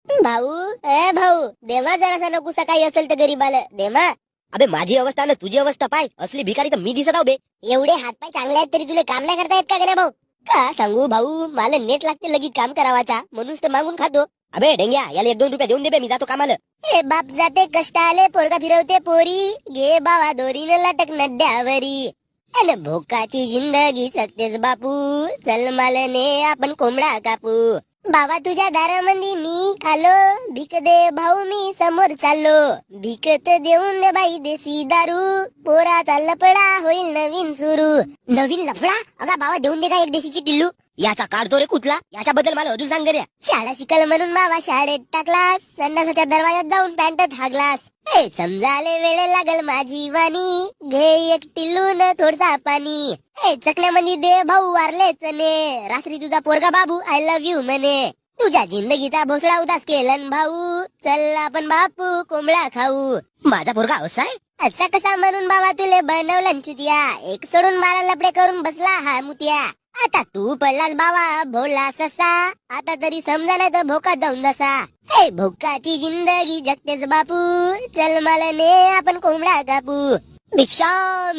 भाऊ, ए भाऊ, देवा जरासा नको सकाळी असेल तर गरीबाला देवा. अबे माझी अवस्था ना तुझी अवस्था पाय, असली भिकारी तर मी दिसत आहो बे. एवढे हातपाय चांगले आहेत तरी तुला काम नाही करता येत का गण्या भाऊ? का सांगू भाऊ, मला नेट लागते लगेच काम करावाचा म्हणून तर मागून खातो. अबे डेंग्या, याला 1-2 रुपये देऊन दे बे, मी जातो कामाला. हे बाप जाते कष्टाले पोरगा फिरवते पोरी, घे बावा दोरीनं लटक नड्यावरी. अन भोकाची जिंदगी जगतेस बापू, चल मालने आपण कोंबडा कापू. बाबा तुझ्या दारामंदी मी आलो, भीक दे भाऊ मी समोर चाललो. भीकत देऊन दे बाई देसी दारू, पोराचा लफडा होईल नवीन सुरू. नवीन लफडा? अगा बाबा देऊन दे का एक देशीची टिल्लू. याचा काढतो रे कुठला, याच्याबद्दल मला अजून सांग रे. शाळा शिकल म्हणून बाबा शाळेत टाकलास, संडासाच्या दरवाजात जाऊन पॅन्ट हागलास. हे समजाले वेळ लागल माझी वाणी, घे एक टिल्लून थोडसा पाणी. हे चकण्यामध्ये दे भाऊ वारलेच ने, रात्री तुझा पोरगा बाबू आय लव्ह यू म्हणे. तुझ्या जिंदगीचा भोसडा उदास केलन भाऊ, चल आपण बापू कोंबडा खाऊ. माझा पोरगा असा आहे? असा कसा म्हणून बाबा तुले बनवलं चुतिया, एक सोडून मारा लपडे करून बसला हा मुतिया. आता तू पडलास बाबा भोला ससा, आता तरी समजा नाही तर भोका जाऊन जसा. हे भोकाची जिंदगी जगतेस बापू, चल मला ने आपण कोंबडा कापू. भिक्षा